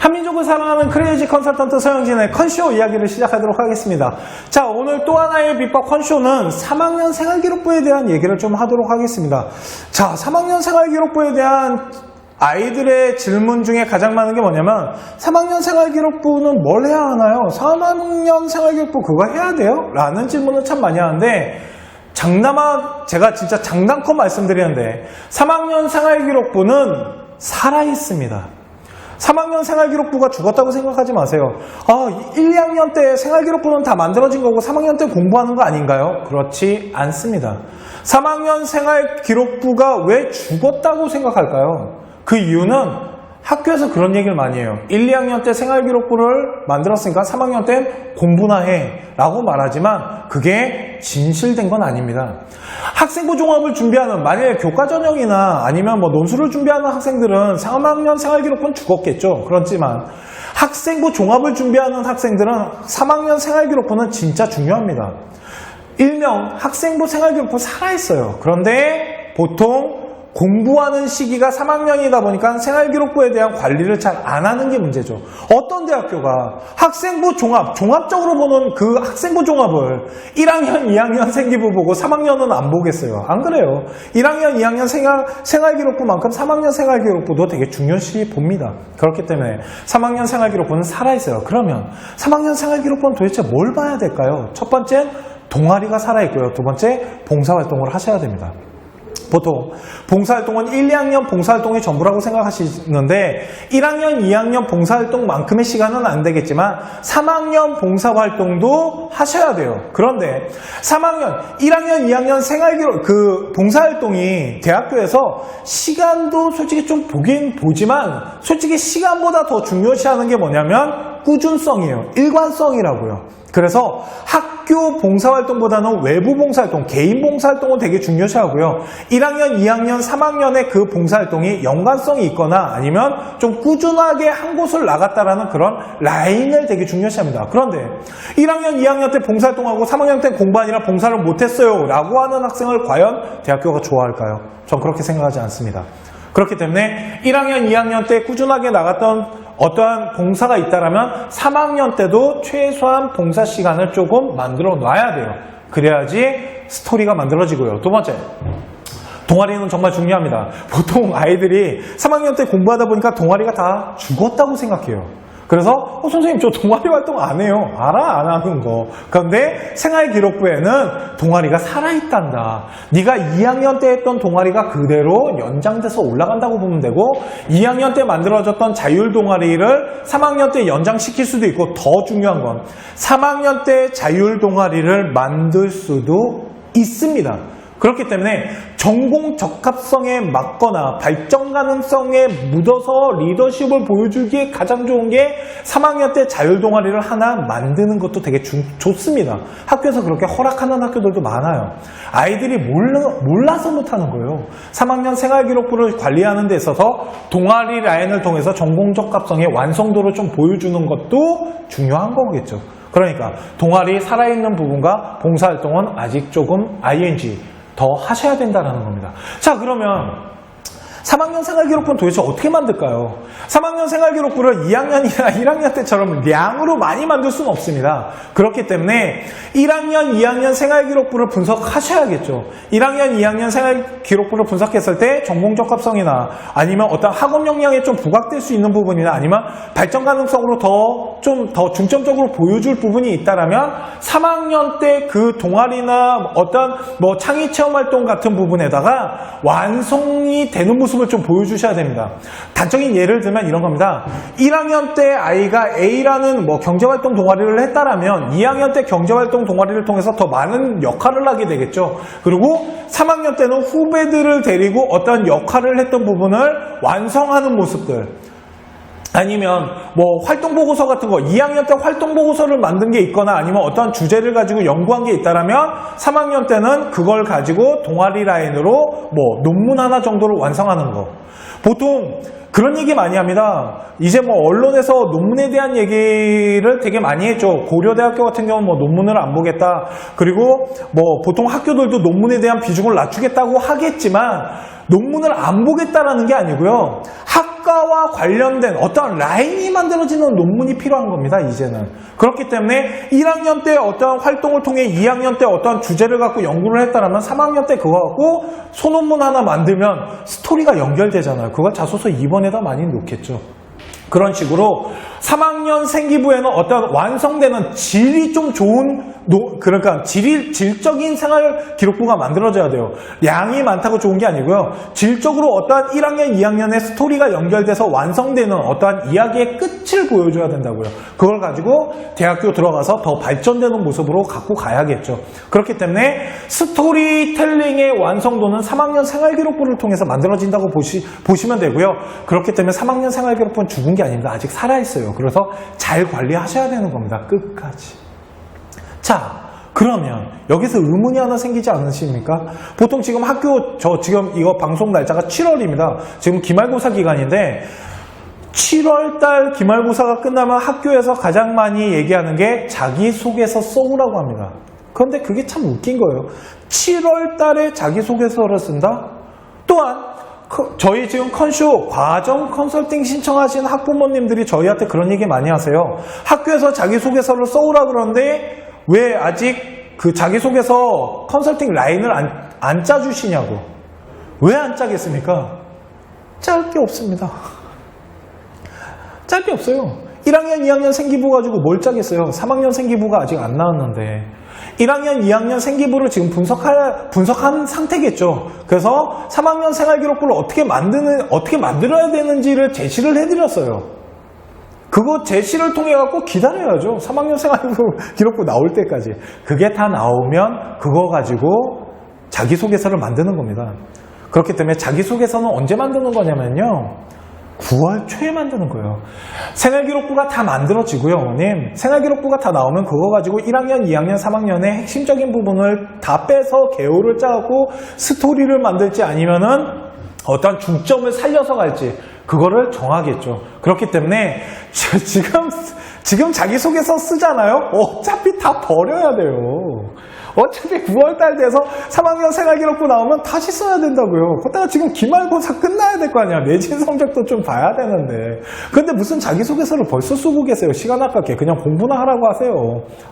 한민족을 사랑하는 크레이지 컨설턴트 서영진의 컨쇼 이야기를 시작하도록 하겠습니다. 자, 오늘 또 하나의 비법 컨쇼는 3학년 생활기록부에 대한 얘기를 좀 하도록 하겠습니다. 자, 3학년 생활기록부에 대한 아이들의 질문 중에 가장 많은 게 뭐냐면 3학년 생활기록부는 뭘 해야 하나요? 3학년 생활기록부 그거 해야 돼요? 라는 질문을 참 많이 하는데 제가 진짜 장단컷 말씀드리는데 3학년 생활기록부는 살아있습니다. 3학년 생활기록부가 죽었다고 생각하지 마세요. 1, 2학년 때 생활기록부는 다 만들어진 거고 3학년 때 공부하는 거 아닌가요? 그렇지 않습니다. 3학년 생활기록부가 왜 죽었다고 생각할까요? 그 이유는 학교에서 그런 얘기를 많이 해요. 1, 2학년 때 생활기록부를 만들었으니까 3학년 땐 공부나 해 라고 말하지만 그게 진실된 건 아닙니다. 학생부 종합을 준비하는 만약에 교과 전형이나 아니면 논술을 준비하는 학생들은 3학년 생활기록부는 죽었겠죠. 그렇지만 학생부 종합을 준비하는 학생들은 3학년 생활기록부는 진짜 중요합니다. 일명 학생부 생활기록부 살아있어요. 그런데 보통 공부하는 시기가 3학년이다 보니까 생활기록부에 대한 관리를 잘 안 하는 게 문제죠. 어떤 대학교가 학생부 종합적으로 보는 그 학생부 종합을 1학년, 2학년 생기부 보고 3학년은 안 보겠어요. 안 그래요. 1학년, 2학년 생활기록부만큼 3학년 생활기록부도 되게 중요시 봅니다. 그렇기 때문에 3학년 생활기록부는 살아있어요. 그러면 3학년 생활기록부는 도대체 뭘 봐야 될까요? 첫 번째, 동아리가 살아있고요. 두 번째, 봉사활동을 하셔야 됩니다. 보통 봉사활동은 1, 2학년 봉사활동이 전부라고 생각하시는데 1학년, 2학년 봉사활동만큼의 시간은 안 되겠지만 3학년 봉사활동도 하셔야 돼요. 그런데 3학년, 1학년, 2학년 생활기록 봉사활동이 대학교에서 시간도 솔직히 좀 보긴 보지만 솔직히 시간보다 더 중요시하는 게 뭐냐면 꾸준성이에요. 일관성이라고요. 그래서 학교 봉사활동보다는 외부 봉사활동, 개인 봉사활동은 되게 중요시하고요. 1학년, 2학년, 3학년의 그 봉사활동이 연관성이 있거나 아니면 좀 꾸준하게 한 곳을 나갔다라는 그런 라인을 되게 중요시합니다. 그런데 1학년, 2학년 때 봉사활동하고 3학년 때 공부 아니라 봉사를 못했어요 라고 하는 학생을 과연 대학교가 좋아할까요? 전 그렇게 생각하지 않습니다. 그렇기 때문에 1학년, 2학년 때 꾸준하게 나갔던 어떠한 봉사가 있다라면 3학년 때도 최소한 봉사 시간을 조금 만들어 놔야 돼요. 그래야지 스토리가 만들어지고요. 두 번째, 동아리는 정말 중요합니다. 보통 아이들이 3학년 때 공부하다 보니까 동아리가 다 죽었다고 생각해요. 그래서 선생님 저 동아리 활동 안 해요. 알아? 안 하는 거. 그런데 생활기록부에는 동아리가 살아있단다. 네가 2학년 때 했던 동아리가 그대로 연장돼서 올라간다고 보면 되고 2학년 때 만들어졌던 자율 동아리를 3학년 때 연장시킬 수도 있고 더 중요한 건 3학년 때 자율 동아리를 만들 수도 있습니다. 그렇기 때문에 전공 적합성에 맞거나 발전 가능성에 묻어서 리더십을 보여주기에 가장 좋은 게 3학년 때 자율 동아리를 하나 만드는 것도 되게 좋습니다. 학교에서 그렇게 허락하는 학교들도 많아요. 아이들이 몰라서 못하는 거예요. 3학년 생활기록부를 관리하는 데 있어서 동아리 라인을 통해서 전공 적합성의 완성도를 좀 보여주는 것도 중요한 거겠죠. 그러니까 동아리 살아있는 부분과 봉사활동은 아직 조금 ING 더 하셔야 된다는 겁니다. 자, 그러면 3학년 생활기록부는 도대체 어떻게 만들까요? 3학년 생활기록부를 2학년이나 1학년 때처럼 량으로 많이 만들 수는 없습니다. 그렇기 때문에 1학년, 2학년 생활기록부를 분석하셔야겠죠. 1학년, 2학년 생활기록부를 분석했을 때 전공적합성이나 아니면 어떤 학업 역량에 좀 부각될 수 있는 부분이나 아니면 발전 가능성으로 좀 더 중점적으로 보여줄 부분이 있다라면 3학년 때 그 동아리나 어떤 창의 체험 활동 같은 부분에다가 완성이 되는 모습을 좀 보여주셔야 됩니다. 단적인 예를 들면 이런 겁니다. 1학년 때 아이가 A라는 경제활동 동아리를 했다라면 2학년 때 경제활동 동아리를 통해서 더 많은 역할을 하게 되겠죠. 그리고 3학년 때는 후배들을 데리고 어떤 역할을 했던 부분을 완성하는 모습들, 아니면 활동보고서 같은 거 2학년 때 활동보고서를 만든 게 있거나 아니면 어떤 주제를 가지고 연구한 게 있다라면 3학년 때는 그걸 가지고 동아리 라인으로 논문 하나 정도를 완성하는 거. 보통 그런 얘기 많이 합니다. 이제 언론에서 논문에 대한 얘기를 되게 많이 했죠. 고려대학교 같은 경우는 논문을 안 보겠다. 그리고 보통 학교들도 논문에 대한 비중을 낮추겠다고 하겠지만 논문을 안 보겠다라는 게 아니고요. 학과와 관련된 어떤 라인이 만들어지는 논문이 필요한 겁니다, 이제는. 그렇기 때문에 1학년 때 어떤 활동을 통해 2학년 때 어떤 주제를 갖고 연구를 했다라면 3학년 때 그거 갖고 소논문 하나 만들면 스토리가 연결되잖아요. 그걸 자소서 2번에다 많이 놓겠죠. 그런 식으로 3학년 생기부에는 어떤 완성되는 질이 좀 좋은 그러니까 질적인 생활 기록부가 만들어져야 돼요. 양이 많다고 좋은 게 아니고요. 질적으로 어떠한 1학년, 2학년의 스토리가 연결돼서 완성되는 어떠한 이야기의 끝을 보여줘야 된다고요. 그걸 가지고 대학교 들어가서 더 발전되는 모습으로 갖고 가야겠죠. 그렇기 때문에 스토리텔링의 완성도는 3학년 생활기록부를 통해서 만들어진다고 보시면 되고요. 그렇기 때문에 3학년 생활기록부는 죽은 게 아닙니다. 아직 살아있어요. 그래서 잘 관리하셔야 되는 겁니다. 끝까지. 자, 그러면 여기서 의문이 하나 생기지 않으십니까? 보통 지금 지금 이거 방송 날짜가 7월입니다. 지금 기말고사 기간인데 7월달 기말고사가 끝나면 학교에서 가장 많이 얘기하는 게 자기소개서 써오라고 합니다. 그런데 그게 참 웃긴 거예요. 7월달에 자기소개서를 쓴다? 또한 저희 지금 컨쇼 과정 컨설팅 신청하신 학부모님들이 저희한테 그런 얘기 많이 하세요. 학교에서 자기소개서를 써오라 그러는데 왜 아직 그 자기소개서 컨설팅 라인을 안 짜주시냐고. 왜 안 짜겠습니까? 짤 게 없습니다. 짤 게 없어요. 1학년, 2학년 생기부 가지고 뭘 짜겠어요? 3학년 생기부가 아직 안 나왔는데 1학년, 2학년 생기부를 지금 분석한 상태겠죠. 그래서 3학년 생활기록부를 어떻게 만들어야 되는지를 제시를 해드렸어요. 그거 제시를 통해 갖고 기다려야죠. 3학년 생활기록부 나올 때까지. 그게 다 나오면 그거 가지고 자기소개서를 만드는 겁니다. 그렇기 때문에 자기소개서는 언제 만드는 거냐면요. 9월 초에 만드는 거예요. 생활기록부가 다 만들어지고요, 어머님. 생활기록부가 다 나오면 그거 가지고 1학년, 2학년, 3학년의 핵심적인 부분을 다 빼서 개요를 짜고 스토리를 만들지 아니면은 어떤 중점을 살려서 갈지 그거를 정하겠죠. 그렇기 때문에 지금 자기소개서 쓰잖아요. 어차피 다 버려야 돼요. 어차피 9월달 돼서 3학년 생활기록부 나오면 다시 써야 된다고요. 그때가 지금 기말고사 끝나야 될 거 아니야. 내신 성적도 좀 봐야 되는데. 근데 무슨 자기소개서를 벌써 쓰고 계세요. 시간 아깝게. 그냥 공부나 하라고 하세요.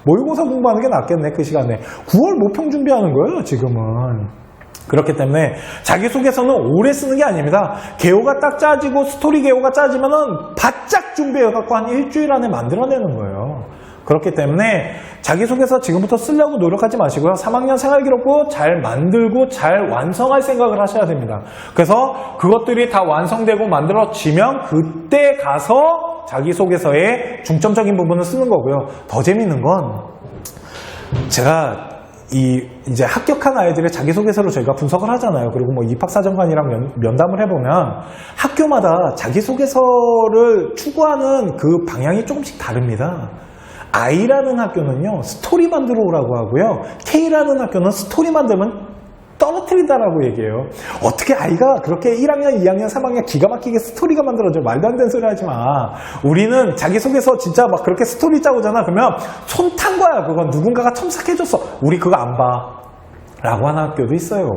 모의고사 공부하는 게 낫겠네, 그 시간에. 9월 모평 준비하는 거예요, 지금은. 그렇기 때문에 자기소개서는 오래 쓰는 게 아닙니다. 개요가 딱 짜지고 스토리 개요가 짜지면은 바짝 준비해갖고 한 일주일 안에 만들어내는 거예요. 그렇기 때문에 자기소개서 지금부터 쓰려고 노력하지 마시고요. 3학년 생활기록부 잘 만들고 잘 완성할 생각을 하셔야 됩니다. 그래서 그것들이 다 완성되고 만들어지면 그때 가서 자기소개서의 중점적인 부분을 쓰는 거고요. 더 재밌는 건 제가 이제 합격한 아이들의 자기소개서를 저희가 분석을 하잖아요. 그리고 뭐 입학사정관이랑 면담을 해보면 학교마다 자기소개서를 추구하는 그 방향이 조금씩 다릅니다. I라는 학교는요, 스토리 만들어 오라고 하고요. K라는 학교는 스토리 만들면 떨어뜨린다라고 얘기해요. 어떻게 아이가 그렇게 1학년, 2학년, 3학년 기가 막히게 스토리가 만들어져. 말도 안 되는 소리 하지 마. 우리는 자기소개서 진짜 막 그렇게 스토리 짜고잖아. 그러면 손 탄 거야. 그건 누군가가 첨삭해줬어. 우리 그거 안 봐. 라고 하는 학교도 있어요.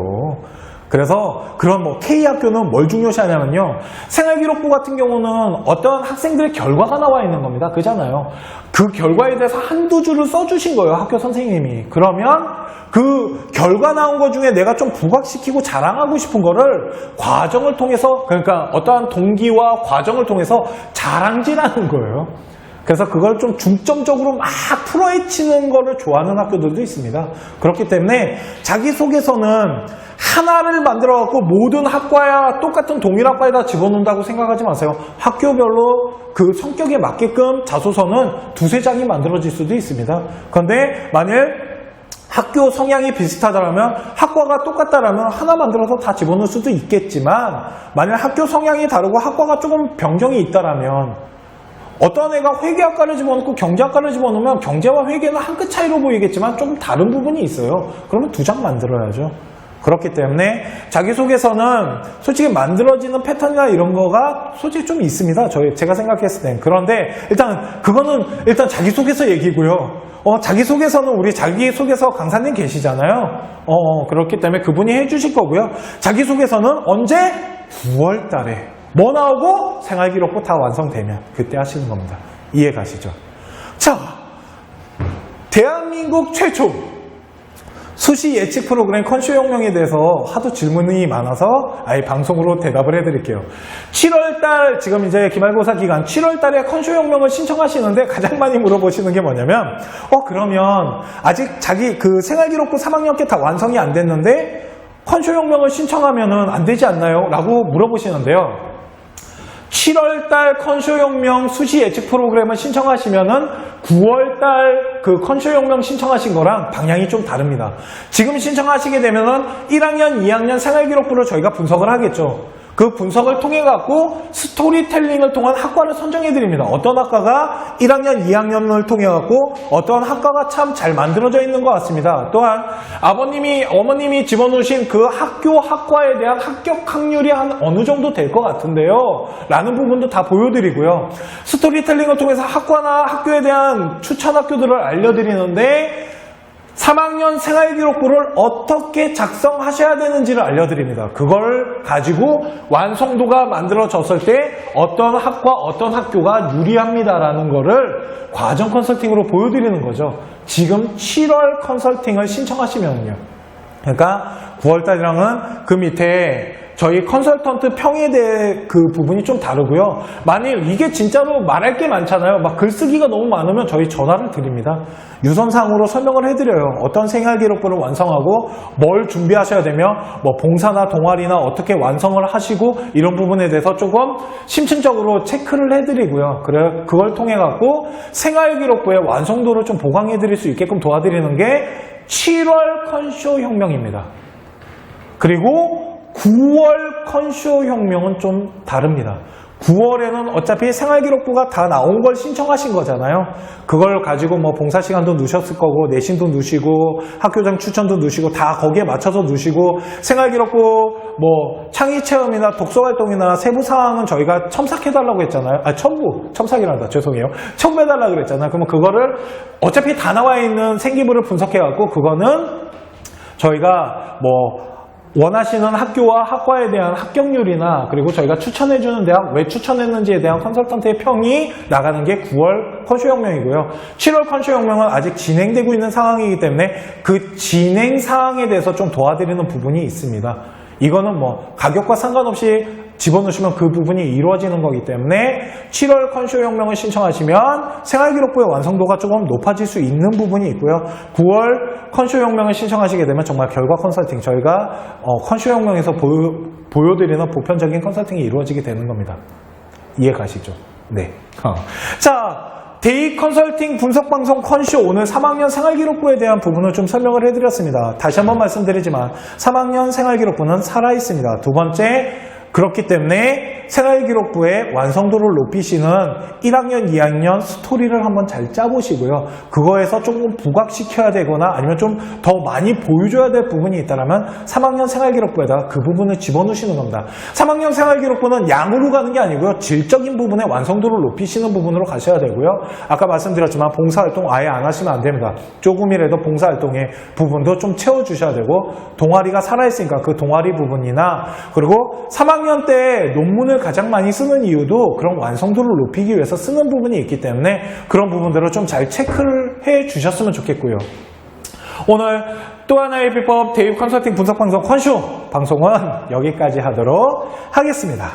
그래서 그런 뭐 K학교는 뭘 중요시하냐면요. 생활기록부 같은 경우는 어떤 학생들의 결과가 나와 있는 겁니다. 그잖아요. 그 결과에 대해서 한두 줄을 써주신 거예요. 학교 선생님이. 그러면 그 결과 나온 것 중에 내가 좀 부각시키고 자랑하고 싶은 거를 과정을 통해서, 그러니까 어떠한 동기와 과정을 통해서 자랑질하는 거예요. 그래서 그걸 좀 중점적으로 막 풀어헤치는 거를 좋아하는 학교들도 있습니다. 그렇기 때문에 자기소개서는 하나를 만들어갖고 모든 학과야 똑같은 동일 학과에다 집어넣는다고 생각하지 마세요. 학교별로 그 성격에 맞게끔 자소서는 두세 장이 만들어질 수도 있습니다. 그런데 만일 학교 성향이 비슷하다면, 학과가 똑같다면 하나 만들어서 다 집어넣을 수도 있겠지만, 만일 학교 성향이 다르고 학과가 조금 변경이 있다면 어떤 애가 회계학과를 집어넣고 경제학과를 집어넣으면 경제와 회계는 한 끗 차이로 보이겠지만 조금 다른 부분이 있어요. 그러면 두 장 만들어야죠. 그렇기 때문에 자기소개서는 솔직히 만들어지는 패턴이나 이런 거가 솔직히 좀 있습니다. 제가 생각했을 땐. 그런데 그거는 일단 자기소개서 얘기고요. 자기소개서는 우리 자기소개서 강사님 계시잖아요. 그렇기 때문에 그분이 해주실 거고요. 자기소개서는 언제? 9월 달에. 뭐 나오고? 생활기록부 다 완성되면 그때 하시는 겁니다. 이해 가시죠? 자, 대한민국 최초 수시 예측 프로그램 컨쇼용명에 대해서 하도 질문이 많아서 아예 방송으로 대답을 해드릴게요. 7월달, 지금 이제 기말고사 기간 7월달에 컨쇼용명을 신청하시는데 가장 많이 물어보시는 게 뭐냐면 그러면 아직 자기 그 생활기록부 3학년 다 완성이 안 됐는데 컨쇼용명을 신청하면은 안 되지 않나요? 라고 물어보시는데요. 7월달 컨쇼용명 수시 예측 프로그램을 신청하시면은 9월달 그 컨쇼용명 신청하신 거랑 방향이 좀 다릅니다. 지금 신청하시게 되면은 1학년, 2학년 생활기록부를 저희가 분석을 하겠죠. 그 분석을 통해 갖고 스토리텔링을 통한 학과를 선정해 드립니다. 어떤 학과가 1학년, 2학년을 통해 갖고 어떤 학과가 참 잘 만들어져 있는 것 같습니다. 또한 어머님이 집어넣으신 그 학과에 대한 합격 확률이 한 어느 정도 될 것 같은데요. 라는 부분도 다 보여드리고요. 스토리텔링을 통해서 학과나 학교에 대한 추천 학교들을 알려드리는데 3학년 생활기록부를 어떻게 작성하셔야 되는지를 알려드립니다. 그걸 가지고 완성도가 만들어졌을 때 어떤 학과, 어떤 학교가 유리합니다라는 거를 과정 컨설팅으로 보여드리는 거죠. 지금 7월 컨설팅을 신청하시면요. 그러니까 9월달이랑은 그 밑에 저희 컨설턴트 평에 대해 그 부분이 좀 다르고요. 만일 이게 진짜로 말할 게 많잖아요. 막 글쓰기가 너무 많으면 저희 전화를 드립니다. 유선상으로 설명을 해드려요. 어떤 생활기록부를 완성하고 뭘 준비하셔야 되며 뭐 봉사나 동아리나 어떻게 완성을 하시고 이런 부분에 대해서 조금 심층적으로 체크를 해드리고요. 그걸 통해 갖고 생활기록부의 완성도를 좀 보강해드릴 수 있게끔 도와드리는 게 7월 컨쇼 혁명입니다. 그리고 9월 컨쇼 혁명은 좀 다릅니다. 9월에는 어차피 생활기록부가 다 나온 걸 신청하신 거잖아요. 그걸 가지고 뭐 봉사시간도 넣으셨을 거고 내신도 넣으시고 학교장 추천도 넣으시고 다 거기에 맞춰서 넣으시고 생활기록부 뭐 창의체험이나 독서활동이나 세부사항은 저희가 첨삭해달라고 했잖아요. 첨삭이란다. 죄송해요. 첨부해달라고 그랬잖아요. 그러면 그거를 어차피 다 나와 있는 생기부를 분석해갖고 그거는 저희가 뭐 원하시는 학교와 학과에 대한 합격률이나 그리고 저희가 추천해주는 대학 왜 추천했는지에 대한 컨설턴트의 평이 나가는 게 9월 컨쇼혁명이고요. 7월 컨쇼혁명은 아직 진행되고 있는 상황이기 때문에 그 진행 사항에 대해서 좀 도와드리는 부분이 있습니다. 이거는 뭐 가격과 상관없이 집어넣으시면 그 부분이 이루어지는 거기 때문에 7월 컨쇼혁명을 신청하시면 생활기록부의 완성도가 조금 높아질 수 있는 부분이 있고요. 9월 컨쇼혁명을 신청하시게 되면 정말 결과 컨설팅, 저희가 컨쇼혁명에서 보여드리는 보편적인 컨설팅이 이루어지게 되는 겁니다. 이해 가시죠? 네. 자, 데이 컨설팅 분석방송 컨쇼 오늘 3학년 생활기록부에 대한 부분을 좀 설명을 해드렸습니다. 다시 한번 말씀드리지만 3학년 생활기록부는 살아있습니다. 두 번째, 그렇기 때문에 생활기록부의 완성도를 높이시는 1학년, 2학년 스토리를 한번 잘 짜보시고요. 그거에서 조금 부각시켜야 되거나 아니면 좀 더 많이 보여줘야 될 부분이 있다면 3학년 생활기록부에다가 그 부분을 집어넣으시는 겁니다. 3학년 생활기록부는 양으로 가는 게 아니고요. 질적인 부분의 완성도를 높이시는 부분으로 가셔야 되고요. 아까 말씀드렸지만 봉사활동 아예 안 하시면 안 됩니다. 조금이라도 봉사활동의 부분도 좀 채워주셔야 되고 동아리가 살아있으니까 그 동아리 부분이나 그리고 3학년 때 논문을 가장 많이 쓰는 이유도 그런 완성도를 높이기 위해서 쓰는 부분이 있기 때문에 그런 부분들을 좀 잘 체크를 해 주셨으면 좋겠고요. 오늘 또 하나의 비법 대입 컨설팅 분석방송 컨쇼 방송은 여기까지 하도록 하겠습니다.